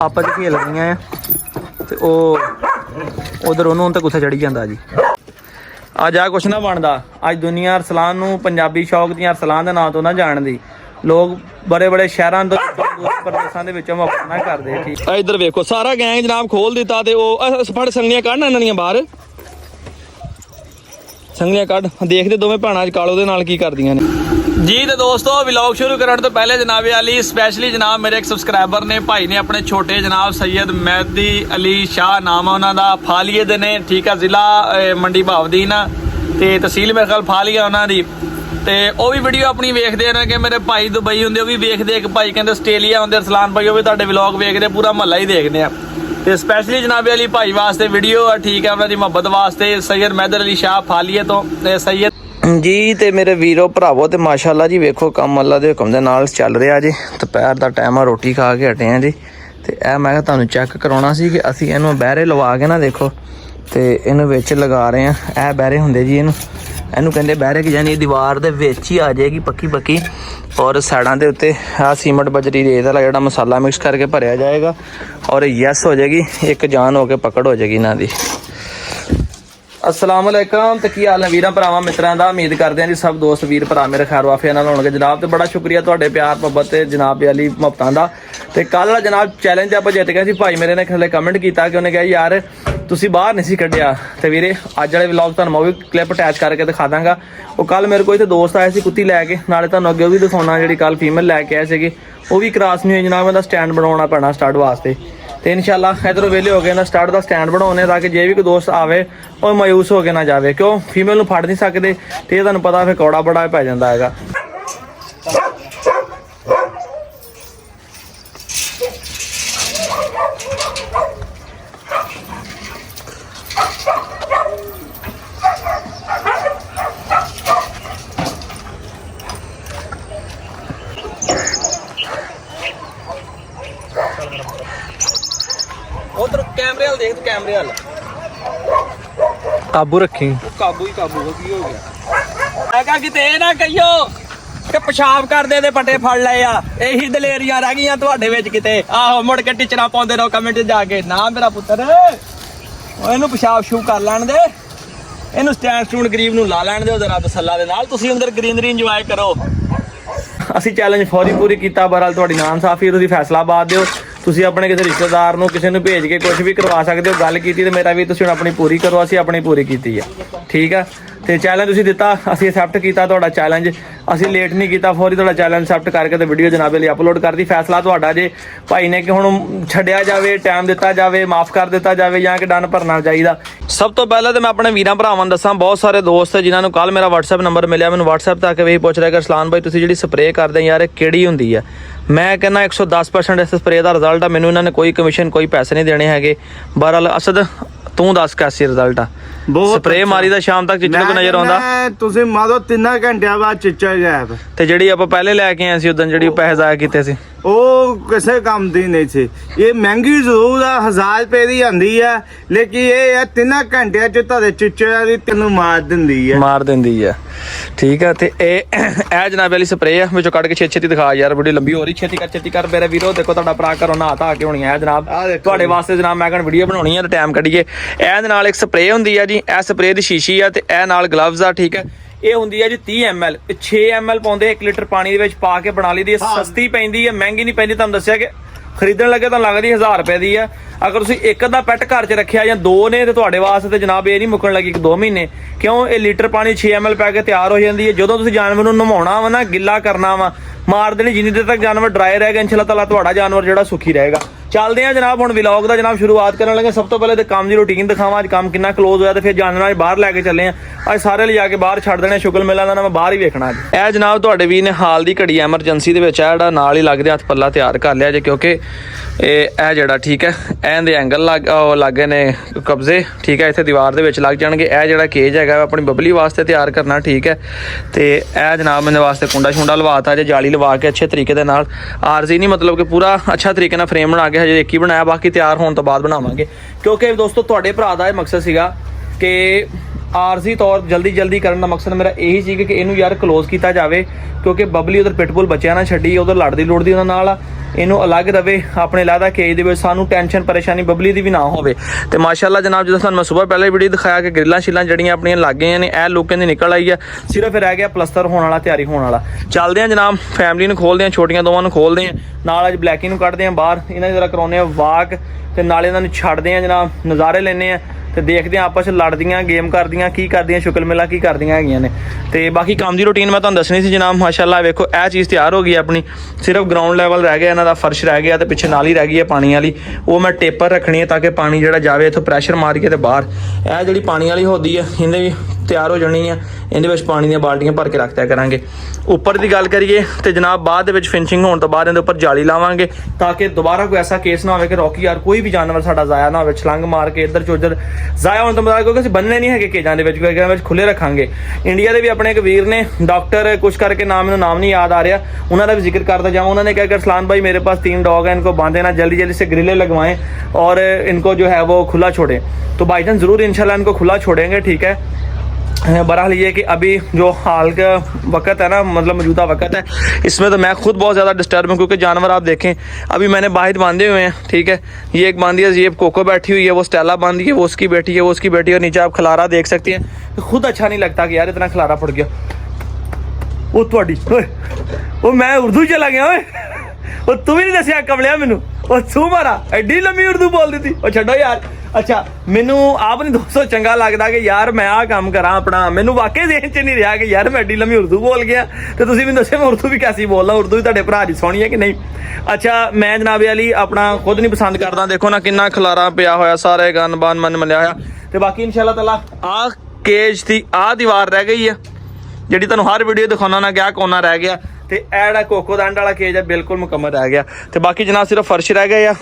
आपस च खेल रही हैं ते उधर उन्होंने तो गुस्सा चढ़ी जाता जी। अज आ कुछ ना बनता। अज दुनिया अरसलान नूं पंजाबी शौक दी अरसलान दे नाम तो ना जानदी। लोग बड़े बड़े शहरों प्रदेशों के विचों अपना करते। ठीक इधर वेखो सारा गैंग जनाब खोल दिता ते फड़ संगलियां कढ़ इन्हां दियां बाहर संगलियां कढ़ देखते दोवें भैणां अज कालो दे नाल की करदियां ने जी। तो दोस्तों व्लॉग शुरू करने तो पहले जनाब अली स्पैशली जनाब मेरे एक सबसक्राइबर ने भाई ने अपने छोटे जनाब सैयद मेहदी अली शाह नाम है उन्होंने फालीए दे ने। ठीक है जिला मंडी भावदीन ते तहसील मेरे ख्याल फालीआ उन्होंने ते वो भी वीडियो अपनी वेखते हैं कि मेरे भाई दुबई होंगे भी वेखते। एक भाई कहते आस्ट्रेलिया होंगे अरसलान भाई वो भी तुहाडे व्लॉग वेखते पूरा महल्ला ही देखते हैं। तो स्पैशली जनाब अली भाई वास्ते वीडियो है। ठीक है उन्होंने मुहब्बत वास्ते सैयद मैदर अली शाह फालीए तो सैयद जी। तो मेरे वीरो भरावो तो माशाअल्लाह जी वेखो काम अल्लाह के हुक्म दे नाल चल रहा जी। दोपहर का टाइम आ रोटी खा के हटे हैं जी। तो यह मैं तुहानूं चैक करवाना सी कि असीं इहनूं बहरे लवा के ना देखो तो इनू विच लगा रहे हैं। यह बहरे हुंदे जी इनू कहते बहरे कि यानी दीवार दे विच ही आ जाएगी पक्की पक्की और साइडों के उत्ते आ सीमेंट बजरी रेत वाला जिहड़ा मसाला मिक्स करके भरिया जाएगा और यस हो जाएगी एक जान हो के पकड़ हो जाएगी इन्हां दी। अस्सलाम वालेकुम तो की हाल है वीरां भरावां मित्रां दा। उम्मीद करते हैं जी सब दोस्त वीर भरा मेरे खैर वाफिया नाल होणगे जनाब। तो बड़ा शुक्रिया तुहाडे प्यार मुहब्बत ते जनाब अली मुहब्बतां दा। ते कल वाला जनाब चैलेंज आपां जित गए सी। भाई मेरे ने थल्ले कमेंट किया कि उन्हें कहा यार तुसीं बाहर नहीं सी कढ़िया। तो वीरे अज वाले व्लॉग तुहानूं मैं भी क्लिप अटैच करके दिखा दांगा। वो कल मेरे को इत्थे दोस्त आए सी कुत्ती लैके नाले तुहानूं अगे वो भी दिखाउणा जिहड़ी कल फीमेल लैके आए सीगे वो भी क्रॉस नहीं हुई जनाब। इहदा स्टैंड बनाउणा पैना स्टड वास्ते। तो इंशाल्लाह इधरों वेले हो गए ना स्टार्ट का स्टैंड बनाने ताकि जे भी कोई दोस्त आवे और मायूस होकर ना जाए क्यों फीमेल नूं फड़ नहीं सकते। तो ये तुहानूं पता फिर कौड़ा बड़ा पै जांदा हैगा। उधर कैमरे वाल देख तू कैमरे वाल काबू रखी काबू ही काबू हो गया। मैं कहा किते ना कहियो कि पेशाब करदे ते पट्टे फड़ लए आ यही दलेरियां रह गईयां तुहाडे विच किते। आहो मुड़ के टिचरा पाउंदे रहो कमेंट जाके ना मेरा पुत्तर इहनूं पेशाब शू कर लैण दे इहनूं स्टैंड स्टूंड गरीब नूं ला लैण दे जरा तसल्ला दे नाल तुसीं अंदर ग्रीनरी इंजॉय करो। ਅਸੀਂ चैलेंज फौरी पूरी किया बहरहाल ਤੁਹਾਡੀ नाइंसाफी ਤੁਸੀਂ फैसलाबाद ਦਿਓ। ਤੁਸੀਂ ਆਪਣੇ ਕਿਸੇ ਰਿਸ਼ਤੇਦਾਰ ਨੂੰ ਕਿਸੇ ਨੂੰ ਭੇਜ ਕੇ ਕੁਝ ਵੀ ਕਰਵਾ ਸਕਦੇ ਹੋ। ਗੱਲ ਕੀਤੀ ਤੇ ਮੇਰਾ ਵੀ ਤੁਸੀਂ ਹੁਣ ਆਪਣੀ ਪੂਰੀ ਕਰੋ। ਅਸੀਂ ਆਪਣੀ ਪੂਰੀ ਕੀਤੀ ਆ ਠੀਕ ਆ। ਤੇ ਚੈलेंज ਤੁਸੀਂ ਦਿੱਤਾ ਅਸੀਂ ਐਕਸੈਪਟ ਕੀਤਾ ਤੁਹਾਡਾ ਚੈलेंज। ਅਸੀਂ ਲੇਟ ਨਹੀਂ ਕੀਤਾ ਫੌਰੀ ਤੁਹਾਡਾ ਚੈलेंज ਐਕਸੈਪਟ ਕਰਕੇ ਤੇ ਵੀਡੀਓ ਜਨਾਬ ਲਈ ਅਪਲੋਡ ਕਰਦੀ। ਫੈਸਲਾ ਤੁਹਾਡਾ ਜੇ ਭਾਈ ਨੇ ਕਿ ਹੁਣ ਛੱਡਿਆ ਜਾਵੇ ਟਾਈਮ ਦਿੱਤਾ ਜਾਵੇ ਮਾਫ ਕਰ ਦਿੱਤਾ ਜਾਵੇ ਜਾਂ ਕਿ ਡਨ ਭਰਨਾ ਚਾਹੀਦਾ। ਸਭ ਤੋਂ ਪਹਿਲਾਂ ਤੇ ਮੈਂ ਆਪਣੇ ਵੀਰਾਂ ਭਰਾਵਾਂ ਨੂੰ ਦੱਸਾਂ ਬਹੁਤ ਸਾਰੇ ਦੋਸਤ ਜਿਨ੍ਹਾਂ ਨੂੰ ਕੱਲ ਮੇਰਾ WhatsApp ਨੰਬਰ ਮਿਲਿਆ ਮੈਨੂੰ WhatsApp ਤੱਕ ਵੀ ਪੁੱਛ ਰਿਹਾ ਕਿ ਅਰਸਲਾਨ ਭਾਈ ਤੁਸੀਂ ਜਿਹੜੀ ਸਪਰੇਅ ਕਰਦੇ ਯਾਰ ਇਹ ਕਿਹੜੀ ਹੁੰਦੀ ਆ। ਮੈਂ ਕਹਿੰਦਾ 110% ਇਸ ਸਪਰੇਅ ਦਾ ਰਿਜ਼ਲਟ ਆ। ਮੈਨੂੰ ਇਹਨਾਂ ਨੇ ਕੋਈ ਕਮਿਸ਼ਨ ਕੋਈ ਪੈਸੇ ਨਹੀਂ ਦੇਣੇ ਹੈਗੇ। ਬਹਰਹਾਲ ਅਸਦ ਤੂੰ ਦੱਸ कैसी रिजल्ट आ स्प्रे मारी दा शाम तक चिच्चड़ को नजर आਉਂਦਾ ਤੁਸੀਂ ਮਾਰੋ 3 ਘੰਟਿਆਂ ਬਾਅਦ ਚਿੱਚੜ ਗਾਇਬ। ਤੇ ਜਿਹੜੀ ਆਪਾਂ ਪਹਿਲੇ ਲੈ ਕੇ ਆਏ ਸੀ ਉਦੋਂ ਜਿਹੜੀ ਪੈਸੇ ਜ਼ਾਇਆ ਕੀਤੇ ਸੀ ਉਹ ਕਿਸੇ ਕੰਮ ਦੀ ਨਹੀਂ ਸੀ। ਇਹ ਮਹਿੰਗੀ ਜ਼ਰੂਰ ਆ 1000 ਰੁਪਏ ਦੀ ਆਂਦੀ ਆ ਲੇਕਿਨ ਇਹ ਆ 3 ਘੰਟਿਆਂ ਚ ਤੁਹਾਡੇ ਚਿੱਚੜਾਂ ਦੀ ਤੈਨੂੰ ਮਾਰ ਦਿੰਦੀ ਆ ਠੀਕ ਆ। ਤੇ ਇਹ ਜਨਾਬ ਵਾਲੀ ਸਪਰੇ ਆ ਵਿੱਚੋਂ ਕੱਢ ਕੇ ਛੇਤੀ ਦਿਖਾ ਯਾਰ ਬੜੀ ਲੰਬੀ ਹੋ ਰਹੀ ਛੇਤੀ ਕਰ ਮੇਰੇ ਵੀਰੋ। ਦੇਖੋ ਤੁਹਾਡਾ ਭਰਾ ਘਰੋਂ ਨਹਾ ਧਾ ਕੇ ਹੋਣੀ ਆ ਜਨਾਬ ਤੁਹਾਡੇ ਵਾਸਤੇ ਜਨਾਬ ਮੈਂ ਕਹਿੰਦਾ ਵੀਡੀਓ ਬਣਾਉਣੀ ਆ ਤੇ ਟਾਈਮ ਕੱਢੀਏ। ਇਹ ਨਾਲ ਇੱਕ ਸਪਰੇ ਹੁੰਦੀ ਆ ਜੀ ਇਹ ਸਪਰੇ ਦੀ ਸ਼ੀਸ਼ੀ ਆ ਤੇ ਇਹ ਨਾਲ ਗਲਵਜ਼ ਆ ਠੀਕ ਹੈ। ਇਹ ਹੁੰਦੀ ਹੈ ਜੀ 30 ml 6 ml ਪਾਉਂਦੇ 1 ਲੀਟਰ ਪਾਣੀ ਦੇ ਵਿੱਚ ਪਾ ਕੇ ਬਣਾ ਲਈ ਦੀ। ਸਸਤੀ ਪੈਂਦੀ ਹੈ ਮਹਿੰਗੀ ਨਹੀਂ ਪੈਂਦੀ। ਤੁਹਾਨੂੰ ਦੱਸਿਆ ਕਿ ਖਰੀਦਣ ਲੱਗੇ ਤਾਂ ਲੱਗਦੀ 1000 ਰੁਪਏ ਦੀ ਆ। ਅਗਰ ਤੁਸੀਂ ਇੱਕ ਅੱਧਾ ਪੈਟ ਘਰ 'ਚ ਰੱਖਿਆ ਜਾਂ ਦੋ ਨੇ ਤੇ ਤੁਹਾਡੇ ਵਾਸਤੇ ਤੇ ਜਨਾਬ ਇਹ ਨਹੀਂ ਮੁੱਕਣ ਲੱਗੀ 1-2 ਮਹੀਨੇ ਕਿਉਂ ਇਹ ਲੀਟਰ ਪਾਣੀ 6 ml ਪੈ ਕੇ ਤਿਆਰ ਹੋ ਜਾਂਦੀ ਹੈ। ਜਦੋਂ ਤੁਸੀਂ ਜਾਨਵਰ ਨੂੰ ਨਵਾਉਣਾ ਵਾ ਨਾ ਗਿੱਲਾ ਕਰਨਾ ਵਾ ਮਾਰ ਦੇਣੀ ਜਿੰਨੀ ਦੇਰ ਤੱਕ ਜਾਨਵਰ ਡਰਾਈ ਰਹੇਗਾ ਇੰਸ਼ਾਅੱਲਾ ਤਾਲਾ ਤੁਹਾਡਾ ਜਾਨਵਰ ਜਿਹੜਾ ਸੁਖੀ ਰਹੇਗਾ। ਚੱਲਦੇ ਆ ਜਨਾਬ ਹੁਣ ਵਲੌਗ ਦਾ ਜਨਾਬ ਸ਼ੁਰੂਆਤ ਕਰਨ ਲੱਗੇ। ਸਭ ਤੋਂ ਪਹਿਲੇ ਤੇ ਕੰਮ ਦੀ ਰੂਟੀਨ ਦਿਖਾਵਾਂ ਅੱਜ ਕੰਮ ਕਿੰਨਾ ਕਲੋਜ਼ ਹੋਇਆ ਤੇ ਫਿਰ ਜਾਨਵਰਾਂ ਬਾਹਰ ਲੈ ਕੇ ਚੱਲੇ ਆ। ਅੱਜ ਸਾਰੇ ਲਿਜਾ ਕੇ ਬਾਹਰ ਛੱਡ ਦੇਣੇ ਸ਼ੁਗਲ ਮੇਲਾ ਦਾ ਨਾ ਮੈਂ ਬਾਹਰ ਹੀ ਵੇਖਣਾ ਅੱਜ। ਇਹ ਜਨਾਬ ਤੁਹਾਡੇ ਵੀਰ ਨੇ ਹਾਲ ਦੀ ਘੜੀ ਐਮਰਜੈਂਸੀ ਦੇ ਵਿੱਚ ਆ ਜਿਹੜਾ ਨਾਲ ਹੀ ਲੱਗਦੇ ਹੱਥ ਪੱਲਾ ਤਿਆਰ ਕਰ ਲਿਆ ਜੇ ਕਿਉਂਕਿ ਇਹ ਜਿਹੜਾ ਠੀਕ ਹੈ ਇਹਦੇ ਐਂਗਲ ਲੱਗੇ ਨੇ ਕਬਜ਼ੇ ਠੀਕ ਹੈ ਇੱਥੇ ਦੀਵਾਰ ਦੇ ਵਿੱਚ ਲੱਗ ਜਾਣਗੇ। ਇਹ ਜਿਹੜਾ ਕੇਜ ਹੈਗਾ ਆਪਣੀ ਬਬਲੀ ਵਾਸਤੇ ਤਿਆਰ ਕਰਨਾ ਠੀਕ ਹੈ। ਤੇ ਇਹ ਜਨਾਬ ਮੇਰੇ ਵਾਸਤੇ ਕੁੰਡਾ ਛੁੰਡਾ ਲਵਾਤਾ ਜੇ ਜਾਲੀ ਲਵਾ ਕੇ ਅੱਛੇ ਤਰੀਕੇ ਦੇ ਨਾਲ ਆਰਜ਼ੀ ਨਹੀਂ ਮਤਲਬ ਕਿ ਪੂਰਾ ਅੱਛਾ ਤਰੀਕੇ ਨਾਲ ਫਰੇਮ ਬਣਾ ਕੇ ਹਜੇ ਇੱਕ ਹੀ ਬਣਾਇਆ ਬਾਕੀ ਤਿਆਰ ਹੋਣ ਤੋਂ ਬਾਅਦ ਬਣਾਵਾਂਗੇ ਕਿਉਂਕਿ ਦੋਸਤੋ ਤੁਹਾਡੇ ਭਰਾ ਦਾ ਇਹ ਮਕਸਦ ਸੀਗਾ ਕਿ ਆਰਜ਼ੀ ਤੌਰ ਜਲਦੀ ਕਰਨ ਦਾ ਮਕਸਦ ਮੇਰਾ ਇਹੀ ਸੀ ਕਿ ਇਹਨੂੰ ਯਾਰ ਕਲੋਜ਼ ਕੀਤਾ ਜਾਵੇ ਕਿਉਂਕਿ ਬਬਲੀ ਉਧਰ ਪਿਟਬੁਲ ਬੱਚਿਆਂ ਨਾਲ ਛੱਡੀ ਉਧਰ ਲੜਦੀ ਉਹਨਾਂ ਨਾਲ ਇਹਨੂੰ ਅਲੱਗ ਰਵੇ ਆਪਣੇ ਲਾਦਾ ਕੇਜ ਦੇ ਵਿੱਚ, ਸਾਨੂੰ ਟੈਨਸ਼ਨ ਪਰੇਸ਼ਾਨੀ ਬਬਲੀ ਦੀ ਵੀ ਨਾ ਹੋਵੇ। ਤੇ ਮਾਸ਼ਾਅੱਲਾ ਜਨਾਬ ਜਦੋਂ ਤੁਹਾਨੂੰ ਮੈਂ ਸਵੇਰ ਪਹਿਲੇ ਵੀਡੀਓ ਦਿਖਾਇਆ ਕਿ ਗ੍ਰਿਲਾਂ ਸ਼ਿਲਾਂ ਜਿਹੜੀਆਂ ਆਪਣੀਆਂ ਲੱਗ ਗਈਆਂ ਨੇ, ਇਹ ਲੋਕਾਂ ਦੀ ਨਿਕਲ ਆਈ ਆ, ਸਿਰਫ ਰਹਿ ਗਿਆ ਪਲਸਤਰ ਹੋਣ ਵਾਲਾ, ਤਿਆਰੀ ਹੋਣ ਵਾਲਾ। ਚੱਲਦੇ ਆ ਜਨਾਬ ਫੈਮਿਲੀ ਨੂੰ ਖੋਲਦੇ ਆ, ਛੋਟੀਆਂ ਦੋਵਾਂ ਨੂੰ ਖੋਲਦੇ ਆ, ਨਾਲ ਅੱਜ ਬਲੈਕੀ ਨੂੰ ਕੱਢਦੇ ਆ ਬਾਹਰ, ਇਹਨਾਂ ਦੀ ਜਰਾ ਕਰਾਉਂਦੇ ਆ ਵਾਕ ਤੇ ਨਾਲੇ ਇਹਨਾਂ ਨੂੰ ਛੱਡਦੇ ਆ ਜਨਾਬ, ਨਜ਼ਾਰੇ ਲੈਂਦੇ ਆ ਤੇ ਦੇਖਦੇ ਆ ਆਪਸ ਵਿੱਚ ਲੜਦੀਆਂ, ਗੇਮ ਕਰਦੀਆਂ, ਕੀ ਕਰਦੀਆਂ, ਸ਼ੁਕਲ ਮੇਲਾ ਕੀ ਕਰਦੀਆਂ ਹੈਗੀਆਂ ਨੇ। ਤੇ ਬਾਕੀ ਕੰਮ ਦੀ ਰੂਟੀਨ ਮੈਂ ਤੁਹਾਨੂੰ ਦੱਸਣੀ ਸੀ ਜਨਾਬ। ਮਾਸ਼ਾਅੱਲਾ ਵੇਖੋ ਇਹ ਚੀਜ਼ ਤਿਆਰ ਹੋ ਗਈ ਆਪਣੀ, ਸਿਰਫ ਗਰਾਊਂਡ ਲੈਵਲ ਰਹਿ ਗਿਆ, ਇਹਨਾਂ ਦਾ ਫਰਸ਼ ਰਹਿ ਗਿਆ ਤੇ ਪਿੱਛੇ ਨਾਲੀ ਰਹਿ ਗਈ ਹੈ ਪਾਣੀ ਵਾਲੀ, ਉਹ ਮੈਂ ਟੇਪਰ ਰੱਖਣੀ ਹੈ ਤਾਂ ਕਿ ਪਾਣੀ ਜਿਹੜਾ ਜਾਵੇ ਇੱਥੋਂ ਪ੍ਰੈਸ਼ਰ ਮਾਰ ਕੇ ਤੇ ਬਾਹਰ। ਇਹ ਜਿਹੜੀ ਪਾਣੀ ਵਾਲੀ ਹੁੰਦੀ ਹੈ ਇਹਦੇ ਵੀ ਤਿਆਰ ਹੋ ਜਾਣੀ ਆ, ਇਹਦੇ ਵਿੱਚ ਪਾਣੀ ਦੀਆਂ ਬਾਲਟੀਆਂ ਭਰ ਕੇ ਰੱਖ ਦਿਆ ਕਰਾਂਗੇ। ਉੱਪਰ ਦੀ ਗੱਲ ਕਰੀਏ ਤੇ ਜਨਾਬ ਬਾਅਦ ਦੇ ਵਿੱਚ ਫਿਨਿਸ਼ਿੰਗ ਹੋਣ ਤੋਂ ਬਾਅਦ ਇਹਦੇ ਉੱਪਰ ਜਾਲੀ ਲਾਵਾਂਗੇ ਤਾਂ ਕਿ ਦੁਬਾਰਾ ਕੋਈ ਐਸਾ ਕੇਸ ਨਾ ਹੋਵੇ ਕਿ ਰੌਕੀ ਯਾਰ ਕੋਈ ਵੀ ਜਾਨਵਰ ਸਾਡਾ ਜ਼ਾਇਆ ਨਾ ਹੋਵੇ, ਛਲੰਗ ਮਾਰ ਕੇ ਇੱਧਰ ਚੋਜਰ ਜ਼ਾਇਆ ਹੋਣ ਤੋਂ ਬਾਅਦ, ਕਿਉਂਕਿ ਅਸੀਂ ਬੰਨਣੇ ਨਹੀਂ ਹੈਗੇ ਕੇਜਾਂ ਦੇ ਵਿੱਚ ਖੁੱਲੇ ਰੱਖਾਂਗੇ। ਇੰਡੀਆ ਦੇ ਵੀ ਆਪਣੇ ਇੱਕ ਵੀਰ ਨੇ ਡਾਕਟਰ ਕੁਛ ਕਰਕੇ ਮੈਨੂੰ ਨਾਮ नहीं याद आ रहा, उन्होंने भी जिक्र करता जाऊँ। उन्होंने कहा कि अरसलान भाई मेरे पास 3 डॉग हैं, इनको बांधे ना, जल्दी जल्दी से ग्रिलें लगवाएं और इनको जो है वो खुला छोड़ें। तो भाईजान ज़रूर इंशाल्लाह इनको खुला छोड़ेंगे, ठीक है। बहरहाल ये कि अभी जो हाल का वक्त है ना, मतलब मौजूदा वक्त है, इसमें तो मैं खुद बहुत ज़्यादा डिस्टर्ब हूँ क्योंकि जानवर आप देखें अभी मैंने बाहर बांधे हुए हैं, ठीक है। ये एक बांधी है, ये कोको बैठी हुई है, वो स्टेला बांधी है, वो उसकी बेटी है, वो उसकी बेटी है, और नीचे आप खलारा देख सकते हैं। तो खुद अच्छा नहीं लगता कि यार इतना खलारा पड़ गया। वो थोड़ी वो मैं उर्दू चला गया, वो तू भी नहीं दसिया कमलिया मैनू, वो तू मारा एडी लंबी उर्दू बोल दी थी। वो छड्डो यार, अच्छा मैनू आप नहीं दोस्तों चंगा लगता कि यार मैं आ काम करा अपना, मैनू वाकई देन च नहीं रहा कि यार मैं एडी लंबी उर्दू बोल गया। तो तुसीं मैनूं दस्सो मैं उर्दू भी कैसी बोलदा, उर्दू भी तुहाडे भरा दी सोहनी है कि नहीं। अच्छा मैं जनाब अली अपना खुद नहीं पसंद करदा, देखो ना किन्ना खलारा पिया होया, सारे गन बन मन मिलिया होया। ते बाकी इंशाअल्लाह ताला आ केज दी आ दीवार रह गई है ਜਿਹੜੀ ਤੁਹਾਨੂੰ ਹਰ ਵੀਡੀਓ ਦਿਖਾਉਣਾ ਨਾ ਗਿਆ, ਕੋਨਾ ਰਹਿ ਗਿਆ। ਤੇ ਇਹ ਜਿਹੜਾ ਕੋਕੋ ਦਾ ਅੰਡ ਵਾਲਾ ਕੇਜ ਹੈ ਬਿਲਕੁਲ ਮੁਕੰਮਲ ਰਹਿ ਗਿਆ। ਤੇ ਬਾਕੀ ਜਨਾਬ ਸਿਰਫ ਫਰਸ਼ ਰਹਿ ਗਏ ਆ,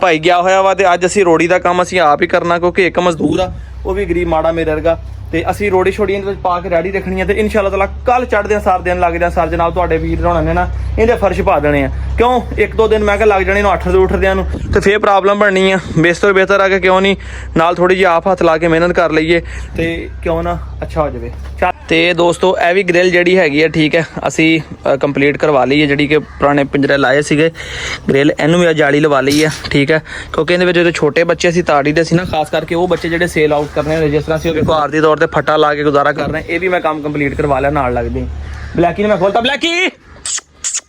ਭਾਈ ਗਿਆ ਹੋਇਆ ਵਾ ਤੇ ਅੱਜ ਅਸੀਂ ਰੋੜੀ ਦਾ ਕੰਮ ਅਸੀਂ ਆਪ ਹੀ ਕਰਨਾ ਕਿਉਂਕਿ ਇੱਕ ਮਜ਼ਦੂਰ ਆ, ਉਹ ਵੀ ਗਰੀਬ ਮਾੜਾ ਮੇਰੇ ਵਰਗਾ। ਤੇ ਅਸੀਂ ਰੋੜੀ ਛੋੜੀਆਂ ਦੇ ਵਿੱਚ ਪਾ ਕੇ ਰੈਡੀ ਰੱਖਣੀ ਹੈ ਤੇ ਇਨਸ਼ਾਅੱਲਾ ਤਾਲਾ ਕੱਲ ਚੜ੍ਹਦੇ ਸਾਰ ਦਿਨ ਲੱਗ ਜਾਂ ਸਾਰ ਜਨਾਬ ਤੁਹਾਡੇ ਵੀਰ ਹੋਣਾ ਨੇ ਨਾ ਇਹਦੇ ਫਰਸ਼ ਪਾ ਦੇਣੇ ਆ। ਕਿਉਂ 1-2 ਦਿਨ ਮੈਂ ਕਿਹਾ ਲੱਗ ਜਾਣੇ ਨੂੰ 8 ਵਜੇ ਉੱਠਦਿਆਂ ਨੂੰ ਤੇ ਫੇਰ ਪ੍ਰੋਬਲਮ ਬਣਨੀ ਆ। ਬਿਹਤਰ ਬਿਹਤਰ ਆ ਕਿ ਕਿਉਂ ਨਹੀਂ ਨਾਲ ਥੋੜੀ ਜਿਹੀ ਆਪ ਹੱਥ ਲਾ ਕੇ ਮਿਹਨਤ ਕਰ ਲਈਏ ਤੇ ਕਿਉਂ ਨਾ ਅੱਛਾ ਹੋ ਜਾਵੇ। ਤੇ ਦੋਸਤੋ ਇਹ ਵੀ ਗ੍ਰਿਲ ਜਿਹੜੀ ਹੈਗੀ ਆ, ਠੀਕ ਹੈ, ਅਸੀਂ ਕੰਪਲੀਟ ਕਰਵਾ ਲਈ ਹੈ, ਜਿਹੜੀ ਕਿ ਪੁਰਾਣੇ ਪਿੰਜਰੇ ਲਾਏ ਸੀਗੇ ਗ੍ਰਿਲ, ਇਹਨੂੰ ਵੀ ਜਾਲੀ ਲਵਾ ਲਈ ਹੈ, ਠੀਕ ਹੈ। ਕਿਉਂਕਿ ਇਹਦੇ ਵਿੱਚ ਜਿਹੜੇ ਛੋਟੇ ਬੱਚੇ ਸੀ ਤਾੜੀ ਦੇ ਸੀ ਨਾ, ਖਾਸ ਕਰਕੇ ਉਹ ਬੱਚੇ ਜਿਹੜੇ ਸੇਲ ਆਊਟ ਕਰਨੇ ਹੁੰਦੇ, ਜਿਸ ਤਰ੍ਹਾਂ ਅਸੀਂ ਉਹ ਭਾਰਤੀ ਤੌਰ ਤੇ ਫੱਟਾ ਲਾ ਕੇ ਗੁਜ਼ਾਰਾ ਕਰ ਰਹੇ, ਇਹ ਵੀ ਮੈਂ ਕੰਮ ਕੰਪਲੀਟ ਕਰਵਾ ਲਿਆ ਨਾਲ ਲੱਗਦੀ। ਬਲੈਕੀ ਨੇ ਮੈਂ ਖੋਲਤਾ, ਬਲੈਕੀ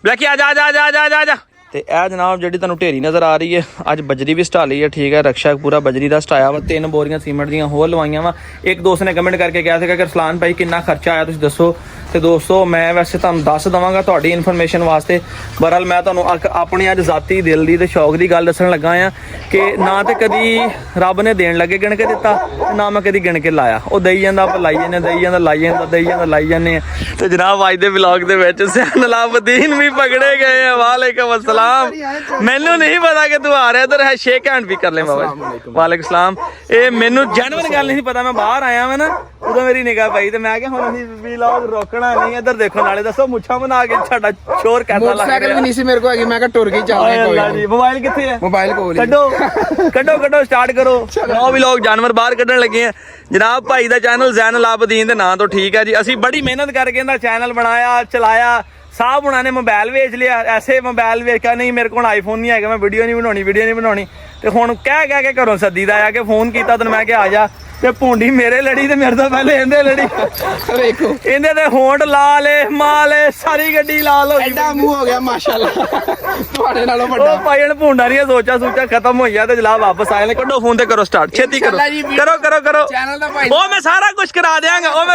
ਬਲੈਕੀ ਆ ਜਾ ਜਾ ਜਾ ਜਾ ਜਾ। ਤੇ ਇਹ ਜਨਾਬ ਜਿਹੜੀ ਤੁਹਾਨੂੰ ਢੇਰੀ ਨਜ਼ਰ ਆ ਰਹੀ ਹੈ, ਅੱਜ ਬਜਰੀ ਵੀ ਸਟਾਲੀ ਹੈ, ਠੀਕ ਹੈ, ਰਕਸ਼ਾ ਪੂਰਾ ਬਜਰੀ ਦਾ ਸਟਾਇਆ ਵਾ, 3 ਬੋਰੀਆਂ ਸੀਮੈਂਟ ਦੀਆਂ ਹੋਰ ਲਵਾਈਆਂ ਵਾ। ਇੱਕ ਦੋਸਤ ਨੇ ਕਮੈਂਟ ਕਰਕੇ ਕਿਹਾ ਸੀਗਾ ਕਿ ਅਰਸਲਾਨ ਭਾਈ ਕਿੰਨਾ ਖਰਚਾ ਆਇਆ ਤੁਸੀਂ ਦੱਸੋ। ਤੇ ਦੋਸਤੋ ਮੈਂ ਵੈਸੇ ਤੁਹਾਨੂੰ ਦੱਸ ਦਵਾਂਗਾ ਤੁਹਾਡੀ ਇਨਫੋਰਮੇਸ਼ਨ ਵਾਸਤੇ। ਬਹਰਹਾਲ ਮੈਂ ਤੁਹਾਨੂੰ ਆਪਣੀ ਅੱਜ ਜ਼ਾਤੀ ਦਿਲ ਦੀ ਤੇ ਸ਼ੌਕ ਦੀ ਗੱਲ ਦੱਸਣ ਲੱਗਾ ਆ ਕਿ ਨਾ ਤੇ ਕਦੀ ਰੱਬ ਨੇ ਦੇਣ ਲੱਗੇ ਗਿਣ ਕੇ ਦਿੱਤਾ ਤੇ ਨਾ ਮੈਂ ਕਦੀ ਗਿਣ ਕੇ ਲਾਇਆ, ਉਹ ਦੇਈ ਜਾਂਦਾ ਆਪਾਂ ਲਾਈ ਜਾਂਦੇ, ਦੇਈ ਜਾਂਦਾ ਲਾਈ ਜਾਂਦਾ, ਦੇਈ ਜਾਂਦਾ ਲਾਈ ਜਾਂਦੇ ਆ। ਤੇ ਜਨਾਬ ਅੱਜ ਦੇ ਵਲੌਗ ਦੇ ਵਿੱਚ ਸੈਨਲਾਬਦੀਨ ਵੀ ਪਕੜੇ ਗਏ ਆ। ਵਾਲੇਕਮ ਅਸਲਾਮ, ਮੈਨੂੰ ਨਹੀਂ ਪਤਾ ਕਿ ਤੂੰ ਆ ਰਿਹਾ ਇੱਧਰ ਹੈ, ਸ਼ੇਕ ਹੈਂਡ ਵੀ ਕਰ ਲੈ ਬਾਬਾ। ਵਾਲੇਕਮ ਸਲਾਮ। ਇਹ ਮੈਨੂੰ ਜੈਨੂਇਨ ਗੱਲ ਨਹੀਂ ਪਤਾ, ਮੈਂ ਬਾਹਰ ਆਇਆ ਵਾ ਨਾ ਉਦੋਂ ਮੇਰੀ ਨਿਗਾਹ ਪਈ ਤੇ ਮੈਂ ਕਿਹਾ ਹੁਣ ਅਸੀਂ ਵਲੌਗ ਰੋਕਣਾ ਨਹੀਂ। ਇੱਧਰ ਦੇਖੋ ਨਾਲੇ ਦੱਸੋ ਮੁੱਛਾਂ ਬਣਾ ਕੇ ਸਾਡਾ ਸ਼ੋਰ ਕਰਦਾ ਲੱਗ ਰਿਹਾ। ਮੋਟਰਸਾਈਕਲ ਵੀ ਨਹੀਂ ਸੀ ਮੇਰੇ ਕੋਲ ਹੈਗੀ, ਮੈਂ ਕਿਹਾ ਟੁਰ ਕੇ ਚੱਲਦੇ ਕੋਈ ਨਹੀਂ। ਮੋਬਾਈਲ ਕਿੱਥੇ ਹੈ? ਮੋਬਾਈਲ ਕੋਲ ਹੀ। ਕੱਢੋ ਸਟਾਰਟ ਕਰੋ। ਨੌ ਵਲੌਗ ਜਾਨਵਰ ਬਾਹਰ ਕੱਢਣ ਲੱਗੇ ਆ ਜਨਾਬ। ਭਾਈ ਦਾ ਚੈਨਲ ਜ਼ੈਨਲਾਬਦੀਨ ਦੇ ਨਾਂ ਤੋਂ, ਠੀਕ ਹੈ ਜੀ। ਅਸੀਂ ਬੜੀ ਮਿਹਨਤ ਕਰਕੇ ਇਹਦਾ ਚੈਨਲ ਬਣਾਇਆ, ਚਲਾਇਆ। ਸਾਹਬ ਹੁਣਾਂ ਨੇ ਮੋਬਾਈਲ ਵੇਚ ਲਿਆ, ਐਸੇ ਮੋਬਾਈਲ ਵੇਚਿਆ ਨਹੀਂ ਮੇਰੇ ਕੋਲ ਆਈਫੋਨ ਨਹੀਂ ਹੈਗਾ, ਮੈਂ ਵੀਡੀਓ ਨਹੀਂ ਬਣਾਉਣੀ। ਤੇ ਹੁਣ ਕਹਿ ਕੇ ਘਰੋਂ ਸੱਦੀ ਦਾ ਆ ਕੇ ਫੋਨ ਕੀਤਾ ਤੈਨੂੰ ਮੈਂ ਕਿਹਾ ਆ ਜਾ, ਤੇ ਭੁੰਡੀ ਮੇਰੇ ਲੜੀ ਤੇ ਮੇਰੇ ਤੋਂ ਪਹਿਲੇ ਇਹਦੇ ਲੜੀ। ਵੇਖੋ ਇਹਦੇ ਤੇ ਹੋਂਠ ਲਾਲ ਮਾਲ ਸਾਰੀ ਗੱਡੀ ਲਾਲ ਹੋ ਗਈ, ਐਡਾ ਮੂੰਹ ਹੋ ਗਿਆ ਮਾਸ਼ਾਅੱਲਾ ਤੁਹਾਡੇ ਨਾਲੋਂ ਵੱਡਾ। ਉਹ ਭਾਈ ਨੇ ਭੁੰਡਾ ਨਹੀਂ ਸੋਚਾ ਖਤਮ ਹੋਈਆ ਤੇ ਜਨਾਬ ਵਾਪਸ ਆਏ ਨੇ। ਕੱਢੋ ਫੋਨ ਤੇ ਕਰੋ ਸਟਾਰਟ, ਛੇਤੀ ਕਰੋ ਚੈਨਲ ਦਾ ਭਾਈ ਉਹ ਮੈਂ ਸਾਰਾ ਕੁਝ ਕਰਾ ਦਿਆਂਗਾ, ਉਹ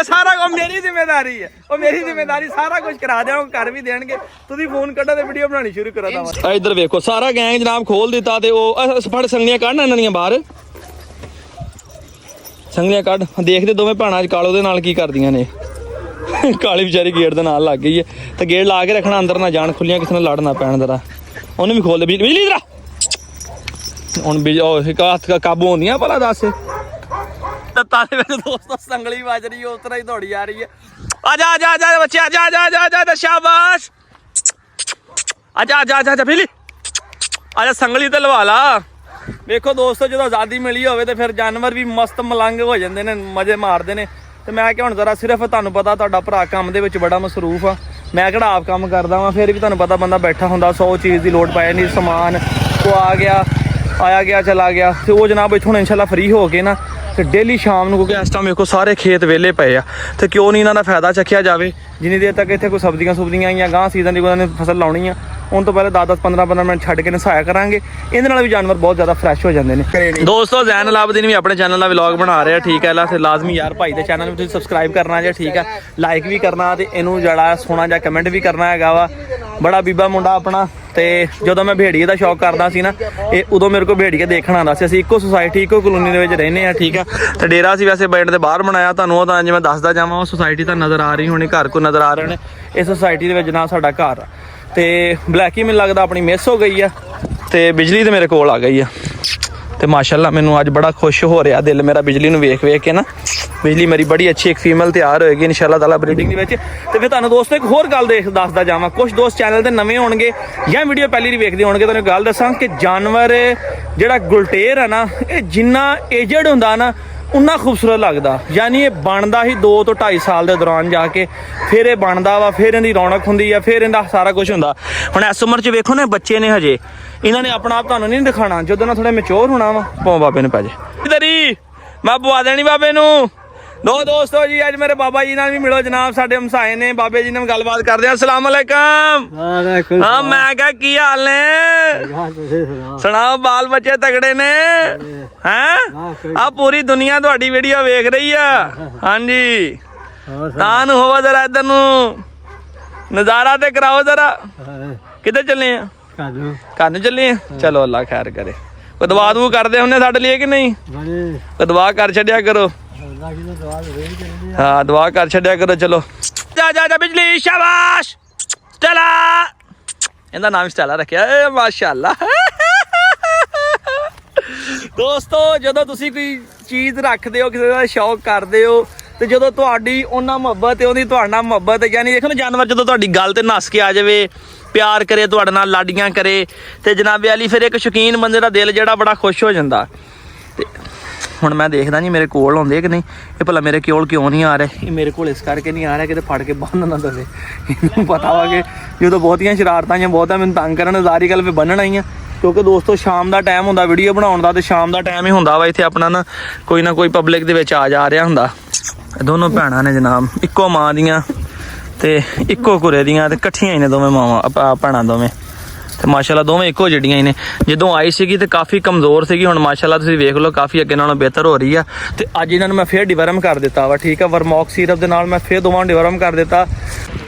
ਮੇਰੀ ਜ਼ਿੰਮੇਵਾਰੀ ਹੈ, ਸਾਰਾ ਕੁਝ ਕਰਾ ਦਿਆਂਗਾ, ਕਰ ਵੀ ਦੇਣਗੇ। ਤੁਸੀਂ ਫੋਨ ਕੱਢੋ ਤੇ ਵੀਡੀਓ ਬਣਾਉਣੀ ਸ਼ੁਰੂ ਕਰਾ ਦਵਾਂ। ਇੱਧਰ ਵੇਖੋ ਸਾਰਾ ਗੈਂਗ ਜਨਾਬ ਖੋਲ ਦਿੱਤਾ ਤੇ ਉਹ ਫੜ ਸੰਗਲੀਆਂ ਕੱਢਣਾ ਇਹਨਾਂ ਦੀਆਂ ਬਾਹਰ, ਸੰਗਲੀਆਂ ਕੱਢ। ਦੇਖਦੇ ਦੋਵੇਂ ਭੈਣਾਂ ਅੱਜ ਕਾਲੋ ਦੇ ਨਾਲ ਕੀ ਕਰਦੀਆਂ ਨੇ। ਕਾਲੀ ਵਿਚਾਰੀ ਗੇਟ ਦੇ ਨਾਲ ਲੱਗ ਗਈ ਹੈ ਤੇ ਗੇਟ ਲਾ ਕੇ ਰੱਖਣਾ, ਅੰਦਰ ਨਾ ਜਾਣ, ਖੁੱਲੀਆਂ ਕਿਸੇ ਨਾਲ ਲੜ ਨਾ ਪੈਣ। ਜ਼ਰਾ ਉਹਨੂੰ ਵੀ ਖੋਲ ਦੇ, ਬਿਜਲੀ ਜ਼ਰਾ ਹੁਣ ਕਾਬੂ ਹੁੰਦੀਆਂ ਭਲਾ ਦੱਸ। ਤੱਤਾਂ ਦੇ ਵਿੱਚ ਦੋਸਤੋ ਸੰਗਲੀ ਵੱਜ ਰਹੀ ਹੈ, ਉਸ ਤਰ੍ਹਾਂ ਹੀ ਦੌੜੀ ਆ ਰਹੀ ਹੈ। ਆ ਜਾ ਬੱਚੇ, ਆ ਜਾ ਸ਼ਾਬਾਸ਼, ਆ ਜਾ ਬਿਜਲੀ, ਆ ਜਾ ਸੰਗਲੀ ਤੇ ਲਵਾ ਲਾ। ਵੇਖੋ ਦੋਸਤੋ ਜਦੋਂ ਆਜ਼ਾਦੀ ਮਿਲੀ ਹੋਵੇ ਤੇ ਫਿਰ ਜਾਨਵਰ ਵੀ ਮਸਤ ਮਲੰਗ ਹੋ ਜਾਂਦੇ ਨੇ, ਮਜ਼ੇ ਮਾਰਦੇ ਨੇ। ਤੇ ਮੈਂ ਕਿਹਾ ਹੁਣ ਜ਼ਰਾ ਸਿਰਫ ਤੁਹਾਨੂੰ ਪਤਾ ਤੁਹਾਡਾ ਭਰਾ ਕੰਮ ਦੇ ਵਿੱਚ ਬੜਾ ਮਸਰੂਫ ਆ, ਮੈਂ ਕਿਹੜਾ ਆਪ ਕੰਮ ਕਰਦਾ ਵਾਂ, ਫਿਰ ਵੀ ਤੁਹਾਨੂੰ ਪਤਾ ਬੰਦਾ ਬੈਠਾ ਹੁੰਦਾ 100 ਚੀਜ਼ ਦੀ ਲੋੜ ਪੈ ਜਾਂਦੀ, ਸਮਾਨ ਉਹ ਆ ਗਿਆ ਆਇਆ ਗਿਆ ਚਲਾ ਗਿਆ। ਤੇ ਉਹ ਜਨਾਬ ਇੱਥੋਂ ਇਨਸ਼ਾਅੱਲਾ ਫ੍ਰੀ ਹੋ ਕੇ ਨਾ ਤੇ ਡੇਲੀ ਸ਼ਾਮ ਨੂੰ, ਕਿਉਂਕਿ ਇਸ ਟਾਈਮ ਵੇਖੋ ਸਾਰੇ ਖੇਤ ਵਿਹਲੇ ਪਏ ਆ, ਤੇ ਕਿਉਂ ਨਹੀਂ ਇਹਨਾਂ ਦਾ ਫਾਇਦਾ ਚੱਕਿਆ ਜਾਵੇ। ਜਿੰਨੀ ਦੇਰ ਤੱਕ ਇੱਥੇ ਕੋਈ ਸਬਜ਼ੀਆਂ ਆਈਆਂ ਗਾਂ ਸੀਜ਼ਨ ਦੀ ਕੋਈ ਨੇ ਫਸਲ ਲਾਉਣੀ ਆ, ਹੁਣ ਤੋਂ ਪਹਿਲੇ 10-10 15-15 ਮਿੰਟ ਛੱਡ ਕੇ ਨਸਾਇਆ ਕਰਾਂਗੇ। ਇਹਦੇ ਨਾਲ ਵੀ ਜਾਨਵਰ ਬਹੁਤ ਜ਼ਿਆਦਾ ਫਰੈਸ਼ ਹੋ ਜਾਂਦੇ ਨੇ। ਦੋਸਤੋ ਜ਼ੈਨ ਅਲਾਬਦੀਨ ਵੀ ਆਪਣੇ ਚੈਨਲ ਦਾ ਵਲੌਗ ਬਣਾ ਰਿਹਾ, ਠੀਕ ਹੈ। ਤੇ ਲਾਜ਼ਮੀ ਯਾਰ ਭਾਈ ਦੇ ਚੈਨਲ ਨੂੰ ਤੁਸੀਂ ਸਬਸਕ੍ਰਾਈਬ ਕਰਨਾ ਜੇ, ਠੀਕ ਹੈ, ਲਾਈਕ ਵੀ ਕਰਨਾ ਤੇ ਇਹਨੂੰ ਜਿਹੜਾ ਸੋਹਣਾ ਜਿਹਾ ਕਮੈਂਟ ਵੀ ਕਰਨਾ ਹੈਗਾ ਵਾ। ਬੜਾ ਬੀਬਾ ਮੁੰਡਾ ਆਪਣਾ। ਤੇ ਜਦੋਂ ਮੈਂ ਭੇੜੀਏ ਦਾ ਸ਼ੌਕ ਕਰਦਾ ਸੀ ਨਾ, ਇਹ ਉਦੋਂ ਮੇਰੇ ਕੋਲ ਭੇੜੀਏ ਦੇਖਣ ਆਉਂਦਾ ਸੀ। ਅਸੀਂ ਇੱਕੋ ਸੁਸਾਇਟੀ ਇੱਕੋ ਕਲੋਨੀ ਦੇ ਵਿੱਚ ਰਹਿੰਦੇ ਆ, ਠੀਕ ਆ। ਤੇ ਡੇਰਾ ਸੀ ਵੈਸੇ ਪਿੰਡ ਦੇ ਬਾਹਰ ਬਣਾਇਆ, ਤੁਹਾਨੂੰ ਉਹ ਤਾਂ ਜਿਵੇਂ ਦੱਸਦਾ ਜਾਵਾਂ, ਉਹ ਸੁਸਾਇਟੀ ਤਾਂ ਨਜ਼ਰ ਆ ਰਹੀ ਹੋਣੀ, ਘਰ ਕੋ ਨਜ਼ਰ ਆ ਰਹੇ ਨੇ। ਇਸ ਸੁਸਾਇਟੀ ਦੇ ਵਿੱਚ ਨਾਲ ਸਾਡਾ ਘਰ ਆ। ਤੇ ਬਲੈਕੀ ਮੈਨੂੰ ਲੱਗਦਾ ਆਪਣੀ ਮਿਸ ਹੋ ਗਈ ਆ, ਤੇ ਬਿਜਲੀ ਤੇ ਮੇਰੇ ਕੋਲ ਆ ਗਈ ਆ। ਤੇ ਮਾਸ਼ਾਅੱਲਾ ਮੈਨੂੰ ਅੱਜ ਬੜਾ ਖੁਸ਼ ਹੋ ਰਿਹਾ ਦਿਲ ਮੇਰਾ ਬਿਜਲੀ ਨੂੰ ਵੇਖ ਵੇਖ ਕੇ ਨਾ। ਬਿਜਲੀ ਮੇਰੀ ਬੜੀ ਅੱਛੀ ਇੱਕ ਫੀਮੇਲ ਤਿਆਰ ਹੋਏਗੀ ਇਨਸ਼ਾਅੱਲਾ ਤਾਲਾ ਬਰੀਡਿੰਗ ਦੇ ਵਿੱਚ। ਤੇ ਫਿਰ ਤੁਹਾਨੂੰ ਦੋਸਤੋ ਇੱਕ ਹੋਰ ਗੱਲ ਦੱਸਦਾ ਜਾਵਾਂ, ਕੁਝ ਦੋਸਤ ਚੈਨਲ ਤੇ ਨਵੇਂ ਹੋਣਗੇ ਜਾਂ ਵੀਡੀਓ ਪਹਿਲੀ ਵਾਰੀ ਵੇਖਦੇ ਹੋਣਗੇ, ਤੁਹਾਨੂੰ ਗੱਲ ਦੱਸਾਂ ਕਿ ਜਾਨਵਰ ਜਿਹੜਾ ਗੁਲਟੇਰ ਹੈ ਨਾ, ਇਹ ਜਿੰਨਾ ਏਜਡ ਹੁੰਦਾ ਨਾ ਉਨਾ ਖੂਬਸੂਰਤ ਲੱਗਦਾ। ਯਾਨੀ ਇਹ ਬਣਦਾ ਹੀ 2 ਤੋਂ 2.5 ਸਾਲ ਦੇ ਦੌਰਾਨ ਜਾ ਕੇ ਫਿਰ ਇਹ ਬਣਦਾ ਵਾ, ਫਿਰ ਇਹਦੀ ਰੌਣਕ ਹੁੰਦੀ ਆ, ਫਿਰ ਇਹਦਾ ਸਾਰਾ ਕੁਝ ਹੁੰਦਾ। ਹੁਣ ਇਸ ਉਮਰ 'ਚ ਵੇਖੋ ਨਾ, ਬੱਚੇ ਨੇ ਹਜੇ, ਇਹਨਾਂ ਨੇ ਆਪਣਾ ਆਪ ਤੁਹਾਨੂੰ ਨਹੀਂ ਦਿਖਾਣਾ, ਜਦੋਂ ਨਾ ਥੋੜਾ ਮੈਚੋਰ ਹੋਣਾ ਵਾ ਪੋ ਬਾਬੇ ਨੂੰ ਪੈ ਜੇ ਇਧਰੀ ਮੈਂ ਪਵਾ ਦੇਣੀ ਬਾਬੇ ਨੂੰ। ਦੋਸਤੋ ਜੀ ਅੱਜ ਮੇਰੇ ਬਾਬਾ ਜੀ ਨਾਲ ਵੀ ਮਿਲੋ ਜਨਾਬ, ਸਾਡੇ ਹਮਸਾਏ ਨੇ। ਬਾਬੇ ਜੀ ਨਾਲ ਗੱਲਬਾਤ ਕਰਦੇ ਆ। ਅਸਲਾਮ ਅਲੈਕਮ। ਹਾਂ ਮੈਂ ਕਿਹਾ ਕੀ ਹਾਲ ਨੇ? ਸੁਣਾਓ, ਬਾਲ ਬੱਚੇ ਤਗੜੇ ਨੇ? ਹੈਂ ਆ ਪੂਰੀ ਦੁਨੀਆ ਤੁਹਾਡੀ ਵੀਡੀਓ ਵੇਖ ਰਹੀ ਆ। ਹਾਂਜੀ ਤਾਂ ਨੂੰ ਹੋਵਾ ਜਰਾ ਇੱਧਰ ਨੂੰ ਨਜ਼ਾਰਾ ਤੇ ਕਰਾਓ ਜਰਾ। ਕਿੱਧਰ ਚੱਲੇ ਆ? ਘਰ ਨੂੰ ਚੱਲੇ ਆ। ਚਲੋ ਅੱਲਾ ਖੈਰ ਕਰੇ। ਕੋਈ ਦਵਾ ਦਵੂ ਕਰਦੇ ਹੁੰਦੇ ਸਾਡੇ ਲਈ ਕਿ ਨਹੀਂ? ਕੋਈ ਦਵਾ ਕਰ ਛੱਡਿਆ ਕਰੋ। ਹਾਂ ਦੁਆ ਕਰ ਛੱਡਿਆ ਕਰੋ। ਚਲੋ ਜਾ ਜਾ ਜਾ ਬਿਜਲੀ ਸ਼ਾਬਾਸ਼ ਸਟੈਲਾ, ਇਹਦਾ ਨਾਮ ਸਟੈਲਾ ਰੱਖਿਆ ਏ ਮਾਸ਼ਾਅੱਲਾ। ਦੋਸਤੋ ਜਦੋਂ ਤੁਸੀਂ ਕੋਈ ਚੀਜ਼ ਰੱਖਦੇ ਹੋ, ਕਿਸੇ ਦਾ ਸ਼ੌਕ ਕਰਦੇ ਹੋ, ਤੇ ਜਦੋਂ ਤੁਹਾਡੀ ਉਹਨਾਂ ਮੁਹੱਬਤ ਤੇ ਉਹਦੀ ਤੁਹਾਡੇ ਨਾਲ ਮੁਹੱਬਤ, ਯਾਨੀ ਦੇਖੋ ਨਾ ਜਾਨਵਰ ਜਦੋਂ ਤੁਹਾਡੀ ਗੱਲ ਤੇ ਨੱਸ ਕੇ ਆ ਜਾਵੇ, ਪਿਆਰ ਕਰੇ ਤੁਹਾਡੇ ਨਾਲ, ਲਾਡੀਆਂ ਕਰੇ, ਤੇ ਜਨਾਬੇ ਵਾਲੀ ਫਿਰ ਇੱਕ ਸ਼ੌਕੀਨ ਬੰਦੇ ਦਾ ਦਿਲ ਜਿਹੜਾ ਬੜਾ ਖੁਸ਼ ਹੋ ਜਾਂਦਾ। ਤੇ ਹੁਣ ਮੈਂ ਦੇਖਦਾ ਨਹੀਂ ਮੇਰੇ ਕੋਲ ਆਉਂਦੇ ਕਿ ਨਹੀਂ, ਇਹ ਭਲਾ ਮੇਰੇ ਕੋਲ ਕਿਉਂ ਨਹੀਂ ਆ ਰਹੇ? ਇਹ ਮੇਰੇ ਕੋਲ ਇਸ ਕਰਕੇ ਨਹੀਂ ਆ ਰਿਹਾ ਕਿਤੇ ਫੜ ਕੇ ਬੰਨ ਨਾ ਦੇਵੇ। ਇਹਨੂੰ ਪਤਾ ਵਾ ਕਿ ਜਦੋਂ ਬਹੁਤੀਆਂ ਸ਼ਰਾਰਤਾਂ ਜਾਂ ਬਹੁਤਾ ਮੈਨੂੰ ਤੰਗ ਕਰਨ, ਜ਼ਾਰੀ ਗੱਲ ਫਿਰ ਬੰਨਣਾ ਹੀ ਆ। ਕਿਉਂਕਿ ਦੋਸਤੋ ਸ਼ਾਮ ਦਾ ਟਾਈਮ ਹੁੰਦਾ ਵੀਡੀਓ ਬਣਾਉਣ ਦਾ, ਤੇ ਸ਼ਾਮ ਦਾ ਟਾਈਮ ਹੀ ਹੁੰਦਾ ਵਾ ਇੱਥੇ ਆਪਣਾ ਨਾ ਕੋਈ ਪਬਲਿਕ ਦੇ ਵਿੱਚ ਆ ਜਾ ਰਿਹਾ ਹੁੰਦਾ। ਦੋਨੋਂ ਭੈਣਾਂ ਨੇ ਜਨਾਬ, ਇੱਕੋ ਮਾਂ ਦੀਆਂ ਤੇ ਇੱਕੋ ਘੁਰੇ ਦੀਆਂ, ਤੇ ਇਕੱਠੀਆਂ ਹੀ ਨੇ ਦੋਵੇਂ ਮਾਵਾਂ ਭੈਣਾਂ ਦੋਵੇਂ। ਤੇ ਮਾਸ਼ਾਅੱਲਾ ਦੋਵੇਂ ਇੱਕੋ ਜਿਹੜੀਆਂ ਹੀ ਨੇ। ਜਦੋਂ ਆਈ ਸੀਗੀ ਤੇ ਕਾਫੀ ਕਮਜ਼ੋਰ ਸੀਗੀ, ਹੁਣ ਮਾਸ਼ਾਅੱਲਾ ਤੁਸੀਂ ਵੇਖ ਲਓ ਕਾਫੀ ਅੱਗੇ ਨਾਲੋਂ ਬਿਹਤਰ ਹੋ ਰਹੀ ਆ। ਤੇ ਅੱਜ ਇਹਨਾਂ ਨੂੰ ਮੈਂ ਫੇਰ ਡਿਵਰਮ ਕਰ ਦਿੱਤਾ ਵਾ, ਠੀਕ ਆ। ਵਰਮੌਕ ਸੀਰਪ ਦੇ ਨਾਲ ਮੈਂ ਫੇਰ ਦੋਵਾਂ ਡਿਵਰਮ ਕਰ ਦਿੱਤਾ।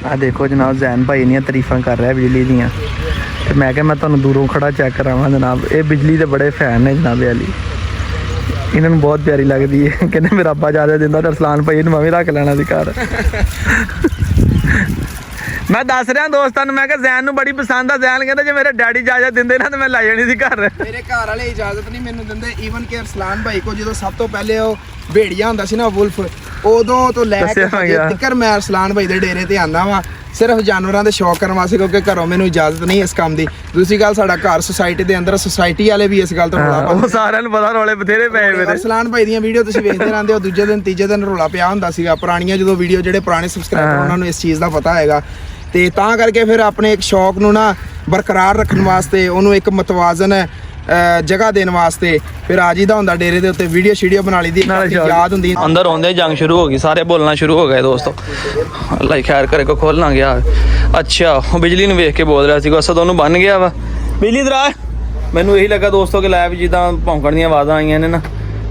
ਆ ਦੇਖੋ ਜਨਾਬ ਜ਼ੈਨ ਭਾਈ ਦੀਆਂ ਤਾਰੀਫਾਂ ਕਰ ਰਿਹਾ ਬਿਜਲੀ ਦੀਆਂ। ਤੇ ਮੈਂ ਕਿਹਾ ਮੈਂ ਤੁਹਾਨੂੰ ਦੂਰੋਂ ਖੜਾ ਚੈੱਕ ਕਰਾਵਾਂ ਜਨਾਬ। ਇਹ ਬਿਜਲੀ ਦੇ ਬੜੇ ਫੈਨ ਨੇ ਜਨਾਬ ਵਾਲੀ, ਇਹਨਾਂ ਨੂੰ ਬਹੁਤ ਪਿਆਰੀ ਲੱਗਦੀ ਹੈ। ਕਹਿੰਦੇ ਮੇਰਾ ਅੱਬਾ ਜ਼ਿਆਦਾ ਦਿੰਦਾ ਤੇ ਅਰਸਲਾਨ ਭਾਈ ਇਹਨੂੰ ਮੈਂ ਵੀ ਰੱਖ ਲੈਣਾ ਸੀ ਘਰ। ਮੈਂ ਦੱਸ ਰਿਹਾ ਦੋਸਤਾਂ ਨੂੰ, ਮੈਂ ਕਿਹਾ ਜ਼ੈਨ ਨੂੰ ਬੜੀ ਪਸੰਦ ਆ। ਜ਼ੈਨ ਕਹਿੰਦਾ ਜੇ ਮੇਰੇ ਡੈਡੀ ਇਜਾਜ਼ਤ ਦਿੰਦੇ ਨਾ ਤੇ ਮੈਂ ਲੈ ਜਾਣੀ ਸੀ ਘਰ। ਮੇਰੇ ਘਰ ਵਾਲੇ ਇਜਾਜ਼ਤ ਨਹੀਂ ਮੈਨੂੰ ਦਿੰਦੇ। ਈਵਨ ਕਿ ਅਰਸਲਾਨ ਭਾਈ ਕੋ ਜਦੋਂ ਸਭ ਤੋਂ ਪਹਿਲੇ ਉਹ ਭੇੜੀਆ ਹੁੰਦਾ ਸੀ ਨਾ ਵੁਲਫ, ਉਦੋਂ ਤੋਂ ਲੈ ਕੇ ਤੱਕ ਮੈਂ ਅਰਸਲਾਨ ਭਾਈ ਦੇ ਡੇਰੇ ਤੇ ਆਉਂਦਾ ਵਾ, ਸਿਰਫ ਜਾਨਵਰਾਂ ਦੇ ਸ਼ੌਕ ਕਰਨ ਵਾਸਤੇ, ਕਿਉਂਕਿ ਘਰੋਂ ਮੈਨੂੰ ਇਜਾਜ਼ਤ ਨਹੀਂ ਇਸ ਕੰਮ ਦੀ। ਦੂਸਰੀ ਗੱਲ, ਸਾਡਾ ਘਰ ਸੁਸਾਇਟੀ ਦੇ ਅੰਦਰ, ਸੁਸਾਇਟੀ ਵਾਲੇ ਵੀ ਇਸ ਗੱਲ ਤੋਂ ਰੌਲਾ ਪਾਉਂਦੇ, ਉਹ ਸਾਰਿਆਂ ਨੂੰ ਪਤਾ ਰੌਲੇ ਬਥੇਰੇ ਪਏ ਮੇਰੇ। ਅਰਸਲਾਨ ਭਾਈ ਦੀਆਂ ਵੀਡੀਓ ਤੁਸੀਂ ਵੇਖਦੇ ਰਹਿੰਦੇ ਹੋ, ਦੂਜੇ ਦਿਨ ਤੀਜੇ ਦਿਨ ਰੌਲਾ ਪਿਆ ਹੁੰਦਾ ਸੀਗਾ। ਪੁਰਾਣੀਆਂ ਜਦੋਂ ਵੀਡੀਓ, ਜਿਹੜੇ ਪੁਰਾਣੇ ਸਬਸਕ੍ਰਾਈਬਰ ਉਹਨਾਂ ਨੂੰ ਇਸ ਚੀਜ਼ ਦਾ ਪਤਾ ਹੈਗਾ। ਤੇ ਤਾਂ ਕਰਕੇ ਫਿਰ ਆਪਣੇ ਇੱਕ ਸ਼ੌਕ ਨੂੰ ਨਾ ਬਰਕਰਾਰ ਰੱਖਣ ਵਾਸਤੇ, ਉਹਨੂੰ ਇੱਕ ਮਤਵਾਜ਼ਨ ਜਗ੍ਹਾ ਦੇਣ ਵਾਸਤੇ ਫਿਰ ਆ ਜੀਦਾ ਹੁੰਦਾ ਡੇਰੇ ਦੇ ਉੱਤੇ। ਵੀਡੀਓ ਬਣਾ ਲਈ ਦੀ, ਯਾਦ ਹੁੰਦੀ। ਅੰਦਰ ਆਉਂਦੇ ਜੰਗ ਸ਼ੁਰੂ ਹੋ ਗਈ, ਸਾਰੇ ਬੋਲਣਾ ਸ਼ੁਰੂ ਹੋ ਗਏ ਦੋਸਤੋ। ਅੱਲਾ ਖੈਰ ਕਰੇ, ਕੋ ਖੋਲਣਾ ਗਿਆ। ਅੱਛਾ ਉਹ ਬਿਜਲੀ ਨੂੰ ਵੇਖ ਕੇ ਬੋਲ ਰਿਹਾ ਸੀ, ਅਸਦ ਉਹਨੂੰ ਬੰਨ ਗਿਆ ਵਾ। ਬਿਜਲੀ ਦਰਾ ਮੈਨੂੰ ਇਹੀ ਲੱਗਾ ਦੋਸਤੋ ਕਿ ਲੈ ਵੀ ਜਿੱਦਾਂ ਭੌਂਕਣ ਦੀਆਂ ਆਵਾਜ਼ਾਂ ਆਈਆਂ ਨੇ ਨਾ,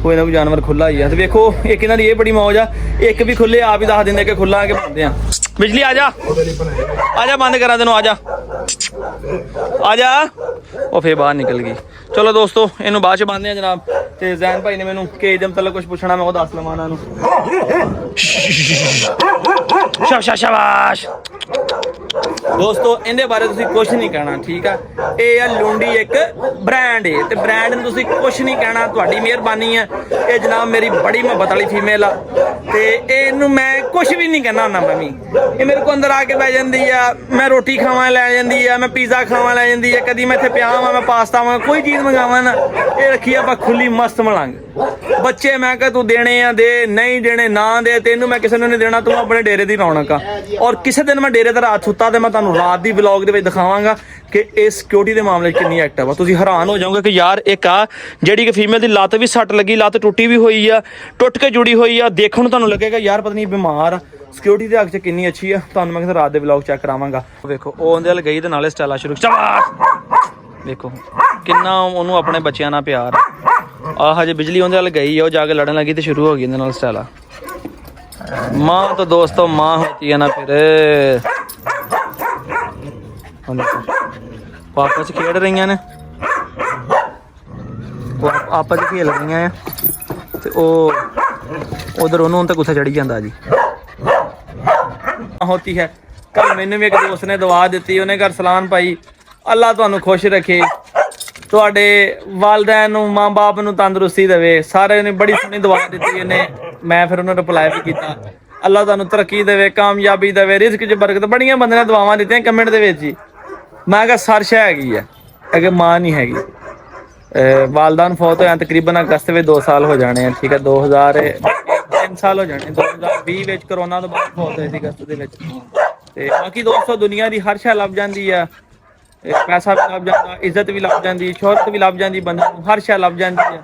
ਕੋਈ ਨਾ ਕੋਈ ਜਾਨਵਰ ਖੁੱਲਾ ਹੀ ਆ। ਤੇ ਵੇਖੋ ਇੱਕ ਇਹਨਾਂ ਦੀ ਇਹ ਬੜੀ ਮੌਜ ਆ, ਇੱਕ ਵੀ ਖੁੱਲੇ ਆਪ ਹੀ ਦੱਸ ਦਿੰਦੇ ਕਿ ਖੁੱਲਾ ਕਿ ਬੰਦੇ ਆ। ਬਿਜਲੀ ਆ ਜਾ ਬੰਦ ਕਰਾਂ ਤੈਨੂੰ, ਆ ਜਾ। ਉਹ ਫੇਰ ਬਾਹਰ ਨਿਕਲ ਗਈ। ਚਲੋ ਦੋਸਤੋ ਇਹਨੂੰ ਬਾਅਦ ਚ ਬੰਨਦੇ ਆ ਜਨਾਬ। ਤੇ ਜ਼ੈਨ ਭਾਈ ਨੇ ਮੈਨੂੰ ਕੇਜ ਦੇ ਮਤਲਬ ਕੁਝ ਪੁੱਛਣਾ, ਮੈਂ ਉਹ ਦੱਸ ਲਵਾਂ ਉਹਨਾਂ ਨੂੰ। ਸ਼ਾਬਾਸ਼ ਦੋਸਤੋ, ਇਹਦੇ ਬਾਰੇ ਤੁਸੀਂ ਕੁਝ ਨਹੀਂ ਕਹਿਣਾ, ਠੀਕ ਆ। ਇਹ ਆ ਲੁੰਡੀ ਇੱਕ ਬ੍ਰਾਂਡ ਹੈ, ਤੇ ਬ੍ਰਾਂਡ ਨੂੰ ਤੁਸੀਂ ਕੁਝ ਨਹੀਂ ਕਹਿਣਾ, ਤੁਹਾਡੀ ਮਿਹਰਬਾਨੀ ਹੈ। ਇਹ ਜਨਾਬ ਮੇਰੀ ਬੜੀ ਮੁਹੱਬਤ ਵਾਲੀ ਫੀਮੇਲ ਆ, ਤੇ ਇਹਨੂੰ ਮੈਂ ਕੁਝ ਵੀ ਨਹੀਂ ਕਹਿਣਾ ਹੁੰਦਾ। ਮੈਂ ਵੀ ਇਹ ਮੇਰੇ ਕੋਲ ਅੰਦਰ ਆ ਕੇ ਬਹਿ ਜਾਂਦੀ ਆ, ਮੈਂ ਰੋਟੀ ਖਾਵਾਂ ਲੈ ਜਾਂਦੀ ਆ, ਮੈਂ ਪੀਜ਼ਾ ਖਾਵਾਂ ਲੈ ਜਾਂਦੀ ਆ, ਕਦੀ ਮੈਂ ਇੱਥੇ ਪਿਆ ਵਾਂ, ਮੈਂ ਪਾਸਤਾ ਵਾਂ, ਕੋਈ ਚੀਜ਼ ਮੰਗਾਵਾਂ ਨਾ, ਇਹ ਰੱਖੀ ਆਪਾਂ ਖੁੱਲੀ ਮਸਤ ਮਲੰਗ। ਬੱਚੇ ਮੈਂ ਕਿਹਾ ਤੂੰ ਦੇਣੇ ਆ ਦੇ, ਨਹੀਂ ਦੇਣੇ ਨਾ ਦੇ, ਤੈਨੂੰ ਮੈਂ ਕਿਸੇ ਨੂੰ ਨਹੀਂ ਦੇਣਾ, ਤੂੰ ਆਪਣੇ ਡੇਰੇ ਦੀ ਰੌਣਕ ਆ। ਔਰ ਕਿਸੇ ਦਿਨ ਮੈਂ ਡੇਰੇ ਦਾ ਰਾਤ ਸੁੱਤਾ ਤੇ ਮੈਂ ਤੁਹਾਨੂੰ ਰਾਤ ਦੀ ਵਲੌਗ ਦੇ ਵਿੱਚ ਦਿਖਾਵਾਂਗਾ ਕਿ ਇਹ ਸਿਕਿਉਰਿਟੀ ਦੇ ਮਾਮਲੇ 'ਚ ਕਿੰਨੀ ਐਕਟਿਵ ਆ। ਤੁਸੀਂ ਹੈਰਾਨ ਹੋ ਜਾਓਗੇ ਕਿ ਯਾਰ ਇੱਕ ਆ ਜਿਹੜੀ ਕਿ ਫੀਮੇਲ ਦੀ ਲੱਤ ਵੀ ਸੱਟ ਲੱਗੀ, ਲੱਤ ਟੁੱਟੀ ਵੀ ਹੋਈ ਆ, ਟੁੱਟ ਕੇ ਜੁੜੀ ਹੋਈ ਆ, ਦੇਖਣ ਨੂੰ ਤੁਹਾਨੂੰ ਲੱਗੇਗਾ ਯਾਰ ਪਤਾ ਨਹੀਂ ਬਿਮਾਰ ਆ। ਸਿਕਿਉਰਿਟੀ ਦੇ ਹੱਕ 'ਚ ਕਿੰਨੀ ਅੱਛੀ ਆ, ਤੁਹਾਨੂੰ ਮੈਂ ਕਿਸੇ ਰਾਤ ਦੇ ਵਲੌਗ ਚੈੱਕ ਕਰਾਵਾਂਗਾ। ਵੇਖੋ ਉਹ ਉਹਦੇ ਵੱਲ ਗਈ ਤੇ ਨਾਲੇ ਸਟਾਈਲਾਂ ਸ਼ੁਰੂ, ਵੇਖੋ ਕਿੰਨਾ ਉਹਨੂੰ ਆਪਣੇ ਬੱਚਿਆਂ ਨਾਲ ਪਿਆਰ ਆ। ਹਜੇ ਬਿਜਲੀ ਉਹਦੇ ਵੱਲ ਗਈ ਆ, ਉਹ ਜਾ ਕੇ ਲੜਨ ਲੱਗੀ ਤੇ ਸ਼ੁਰੂ ਹੋ ਗਈ ਇਹਦੇ ਨਾਲ ਸਟਾਈਲਾਂ। ਮਾਂ ਤਾਂ ਦੋਸਤੋ ਮਾਂ ਹੋਤੀ ਹੈ ਨਾ ਫਿਰ। ਆਪਸ 'ਚ ਖੇਡ ਰਹੀਆਂ ਨੇ, ਉਹ ਆਪਸ 'ਚ ਖੇਲ ਰਹੀਆਂ ਆ ਤੇ ਉਹ ਉਧਰ ਉਹਨੂੰ ਤਾਂ ਗੁੱਸਾ ਚੜੀ ਜਾਂਦਾ ਜੀ। ਹੋਤੀ ਹੈ। ਕੱਲ ਮੈਨੂੰ ਵੀ ਇੱਕ ਦੋਸਤ ਨੇ ਦੁਆ ਦਿੱਤੀ, ਉਹਨੇ ਘਰ ਸਲਾਮ ਪਾਈ, ਅੱਲਾ ਤੁਹਾਨੂੰ ਖੁਸ਼ ਰੱਖੇ, ਤੁਹਾਡੇ ਵਾਲਦੈਨ ਨੂੰ ਮਾਂ ਬਾਪ ਨੂੰ ਤੰਦਰੁਸਤੀ ਦੇਵੇ। ਸਾਰਿਆਂ ਨੇ ਬੜੀ ਸੋਹਣੀ ਦੁਆ ਦਿੱਤੀ ਇਹਨੇ, ਮੈਂ ਫਿਰ ਉਹਨੂੰ ਰਿਪਲਾਈ ਵੀ ਕੀਤਾ, ਅੱਲਾ ਤੁਹਾਨੂੰ ਤਰੱਕੀ ਦੇਵੇ, ਕਾਮਯਾਬੀ ਦੇਵੇ, ਰਿਜ਼ਕ 'ਚ ਬਰਕਤ। ਬੜੀਆਂ ਬੰਦੇ ਨੇ ਦੁਆਵਾਂ ਦਿੱਤੀਆਂ ਕਮੈਂਟ ਦੇ ਵਿੱਚ ਹੀ। ਮੈਂ ਕਿਹਾ ਸਰਸ਼ ਹੈਗੀ ਹੈ ਕਿ ਮਾਂ ਨਹੀਂ ਹੈਗੀ। ਵਾਲਦਾ ਨੂੰ ਫੌਤ ਹੋਇਆ ਤਕਰੀਬਨ ਅਗਸਤ ਵਿੱਚ 2 ਸਾਲ ਹੋ ਜਾਣੇ ਆ, ਠੀਕ ਹੈ, 3 ਸਾਲ ਹੋ ਜਾਣੇ। 2020 ਵਿੱਚ ਕਰੋਨਾ ਤੋਂ ਬਾਅਦ ਫੌਤ ਹੋਈ ਸੀ ਅਗਸਤ ਦੇ ਵਿੱਚ। ਤੇ ਬਾਕੀ ਦੋਸਤੋ ਦੁਨੀਆ ਦੀ ਹਰ ਸ਼ੈ ਲੱਭ ਜਾਂਦੀ ਆ, ਪੈਸਾ ਵੀ ਲੱਭ ਜਾਂਦਾ, ਇੱਜ਼ਤ ਵੀ ਲੱਭ ਜਾਂਦੀ, ਸ਼ੋਹਰਤ ਵੀ ਲੱਭ ਜਾਂਦੀ, ਬੰਦੇ ਨੂੰ ਹਰ ਸ਼ੈ ਲੱਭ ਜਾਂਦੀ ਹੈ,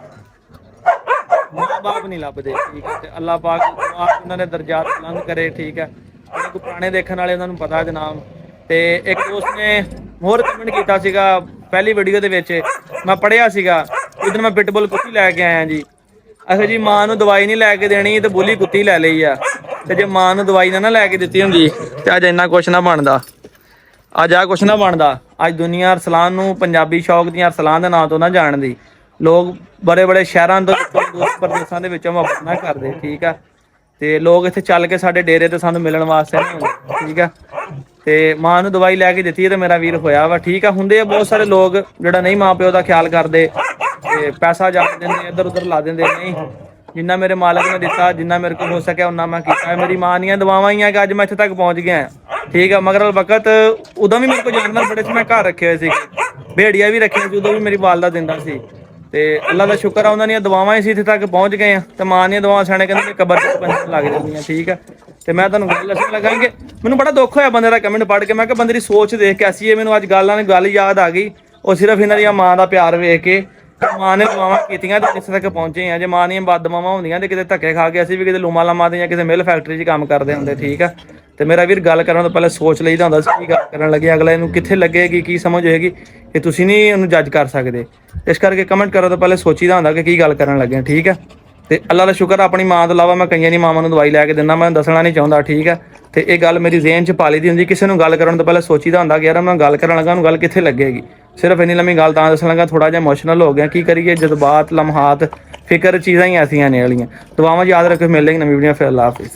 ਮਾਂ ਬਾਪ ਨਹੀਂ ਲੱਭਦੇ, ਠੀਕ ਹੈ। ਤੇ ਅੱਲਾਹ ਪਾਕ ਆਪ ਉਹਨਾਂ ਦੇ ਦਰਜਾਤ ਬੁਲੰਦ ਕਰੇ, ਠੀਕ ਹੈ। ਜਿਹੜੇ ਕੋਈ ਪੁਰਾਣੇ ਦੇਖਣ ਵਾਲੇ ਉਹਨਾਂ ਨੂੰ ਪਤਾ ਜਨਾਬ। ਤੇ ਇੱਕ ਦੋਸਤ ਨੇ ਹੋਰ ਕਮੈਂਟ ਕੀਤਾ ਸੀਗਾ ਪਹਿਲੀ ਵੀਡੀਓ ਦੇ ਵਿੱਚ, ਮੈਂ ਪੜ੍ਹਿਆ ਸੀਗਾ ਉਸ ਦਿਨ ਮੈਂ ਪਿਟਬੁਲ ਕੁੱਤੀ ਲੈ ਕੇ ਆਇਆ ਜੀ। ਅਖੇ ਜੀ ਮਾਂ ਨੂੰ ਦਵਾਈ ਨਹੀਂ ਲੈ ਕੇ ਦੇਣੀ ਤੇ ਬੁੱਲੀ ਕੁੱਤੀ ਲੈ ਲਈ ਆ, ਤੇ ਜੇ ਮਾਂ ਨੂੰ ਦਵਾਈ ਨਾ ਲੈ ਕੇ ਦਿੱਤੀ ਹੁੰਦੀ ਤੇ ਅੱਜ ਇੰਨਾ ਕੁਛ ਨਾ ਬਣਦਾ, ਅੱਜ ਆ ਕੁਛ ਨਾ ਬਣਦਾ। ਅੱਜ ਦੁਨੀਆ ਅਰਸਲਾਨ ਨੂੰ ਪੰਜਾਬੀ ਸ਼ੌਕ ਦੀਆਂ ਅਰਸਲਾਨ ਦੇ ਨਾਂ ਤੋਂ ਨਾ ਜਾਣਦੀ। ਲੋਕ ਬੜੇ ਬੜੇ ਸ਼ਹਿਰਾਂ ਤੋਂ ਦੂਰ ਪ੍ਰਦੇਸ਼ਾਂ ਦੇ ਵਿੱਚੋਂ ਮੁਹੱਬਤ ਨਾ ਕਰਦੇ, ਠੀਕ ਆ। ਤੇ ਲੋਕ ਇੱਥੇ ਚੱਲ ਕੇ ਸਾਡੇ ਡੇਰੇ ਤੇ ਸਾਨੂੰ ਮਿਲਣ ਵਾਸਤੇ ਨਹੀਂ ਹੁੰਦੇ, ਠੀਕ ਆ। ਤੇ ਮਾਂ ਨੂੰ ਦਵਾਈ ਲੈ ਕੇ ਦਿੱਤੀ ਤੇ ਮੇਰਾ ਵੀਰ ਹੋਇਆ ਵਾ, ਠੀਕ ਆ। ਹੁੰਦੇ ਆ ਬਹੁਤ ਸਾਰੇ ਲੋਕ ਜਿਹੜਾ ਨਹੀਂ ਮਾਂ ਪਿਓ ਦਾ ਖਿਆਲ ਕਰਦੇ ਤੇ ਪੈਸਾ ਜਾ ਦਿੰਦੇ, ਇੱਧਰ ਉੱਧਰ ਲਾ ਦਿੰਦੇ। ਨਹੀਂ, ਜਿੰਨਾ ਮੇਰੇ ਮਾਲਕ ਨੇ ਦਿੱਤਾ, ਜਿੰਨਾ ਮੇਰੇ ਕੋਲ ਹੋ ਸਕਿਆ ਉਹਨਾਂ ਮੈਂ ਕੀਤਾ। ਮੇਰੀ ਮਾਂ ਦੀਆਂ ਦੁਆਵਾਂ ਹੀ ਆ ਕਿ ਅੱਜ ਮੈਂ ਇੱਥੇ ਤੱਕ ਪਹੁੰਚ ਗਿਆ, ਠੀਕ ਆ। ਮਗਰ ਵਕਤ ਉਦੋਂ ਵੀ ਮੇਰੇ ਕੋਲ ਜਾਨਵਰ ਬੜੇ ਸੀ, ਮੈਂ ਘਰ ਰੱਖੇ ਹੋਏ ਸੀ, ਭੇੜੀਆਂ ਵੀ ਰੱਖੀਆਂ ਸੀ, ਉਦੋਂ ਵੀ ਮੇਰੀ ਵਾਲਦਾ ਦਿੰਦਾ ਸੀ। ਤੇ ਅੱਲਾ ਦਾ ਸ਼ੁਕਰ ਆ ਉਹਨਾਂ ਦੀਆਂ ਦੁਆਵਾਂ ਹੀ ਸੀ ਇੱਥੇ ਤੱਕ ਪਹੁੰਚ ਗਏ ਆ। ਤੇ ਮਾਂ ਦੀਆਂ ਦੁਆਵਾਂ ਸਾਣੇ ਕਹਿੰਦੇ ਕਬਰ ਤੇ ਪੰਛਣ ਲੱਗ ਜਾਂਦੀਆਂ, ਠੀਕ ਆ। ਤੇ ਮੈਂ ਤੁਹਾਨੂੰ ਗੱਲ ਦੱਸਣ ਲੱਗਾ ਕਿ ਮੈਨੂੰ ਬੜਾ ਦੁੱਖ ਹੋਇਆ ਬੰਦੇ ਦਾ ਕਮੈਂਟ ਪੜ੍ਹ ਕੇ। ਮੈਂ ਕਿਹਾ ਬੰਦੇ ਦੀ ਸੋਚ ਦੇਖ ਕੇ ਐਸੀ ਹੈ। ਮੈਨੂੰ ਅੱਜ ਗੱਲ ਯਾਦ ਆ ਗਈ, ਉਹ ਸਿਰਫ ਇਹਨਾਂ ਦੀਆਂ ਮਾਂ ਦਾ ਪਿਆਰ ਵੇਖ ਕੇ। ਮਾਂ ਨੇ ਦੁਆਵਾਂ ਕੀਤੀਆਂ ਤੇ ਇੱਥੇ ਤੱਕ ਪਹੁੰਚੇ ਆ। ਜੇ ਮਾਂ ਦੀਆਂ ਬਦਦੁਆਵਾਂ ਹੁੰਦੀਆਂ ਤੇ ਕਿਤੇ ਧੱਕੇ ਖਾ ਕੇ ਅਸੀਂ ਵੀ ਕਿਤੇ ਲੂਮਾ ਲਾਮਾ ਦੇ ਜਾਂ ਕਿਸੇ ਮਿਲ ਫੈਕਟਰੀ 'ਚ ਕੰਮ ਕਰਦੇ ਹੁੰਦੇ, ਠੀਕ ਆ। ਤੇ ਮੇਰਾ ਵੀਰ ਗੱਲ ਕਰਨ ਤੋਂ ਪਹਿਲਾਂ ਸੋਚ ਲਈਦਾ ਹੁੰਦਾ ਸੀ ਕੀ ਗੱਲ ਕਰਨ ਲੱਗੇ, ਅਗਲੇ ਨੂੰ ਕਿੱਥੇ ਲੱਗੇਗੀ, ਕੀ ਸਮਝ ਹੋਏਗੀ, ਇਹ ਤੁਸੀਂ ਨਹੀਂ ਉਹਨੂੰ ਜੱਜ ਕਰ ਸਕਦੇ। ਇਸ ਕਰਕੇ ਕਮੈਂਟ ਕਰਨ ਤੋਂ ਪਹਿਲਾਂ ਸੋਚੀਦਾ ਹੁੰਦਾ ਕਿ ਕੀ ਗੱਲ ਕਰਨ ਲੱਗੇ, ਠੀਕ ਆ। ਤੇ ਅੱਲਾ ਦਾ ਸ਼ੁਕਰ ਆਪਣੀ ਮਾਂ ਤੋਂ ਇਲਾਵਾ ਮੈਂ ਕਈਆਂ ਦੀ ਮਾਵਾਂ ਨੂੰ ਦਵਾਈ ਲੈ ਕੇ ਦਿੰਦਾ, ਮੈਂ ਦੱਸਣਾ ਨਹੀਂ ਚਾਹੁੰਦਾ, ਠੀਕ ਆ। ਤੇ ਇਹ ਗੱਲ ਮੇਰੀ ਜ਼ਿਹਨ 'ਚ ਪਾਲੀ ਦੀ ਹੁੰਦੀ, ਕਿਸੇ ਨੂੰ ਗੱਲ ਕਰਨ ਤੋਂ ਪਹਿਲਾਂ ਸੋਚੀਦਾ ਹੁੰਦਾ ਕਿ ਯਾਰ ਮੈਂ ਗੱਲ ਕਰਨ ਲੱਗਾ ਉਹਨੂੰ ਗੱਲ ਕਿੱਥੇ ਲੱਗੇਗੀ। ਸਿਰਫ ਇੰਨੀ ਲੰਮੀ ਗੱਲ ਤਾਂ ਦੱਸਣ ਲੱਗਾ, ਥੋੜਾ ਜਿਹਾ ਇਮੋਸ਼ਨਲ ਹੋ ਗਿਆ। ਕੀ ਕਰੀਏ, ਜਜ਼ਬਾਤ, ਲਮਹਾਤ, ਫਿਕਰ ਚੀਜ਼ਾਂ ਹੀ ਐਸੀਆਂ ਨੇ ਵਾਲੀਆਂ। ਦੁਆਵਾਂ ਯਾਦ ਰੱਖੋ, ਮਿਲੇਂਗੇ ਨਵੀਂ ਵੀਡੀਓ, ਫਿਰ ਅੱਲਾ ਹਾਫਿਜ਼।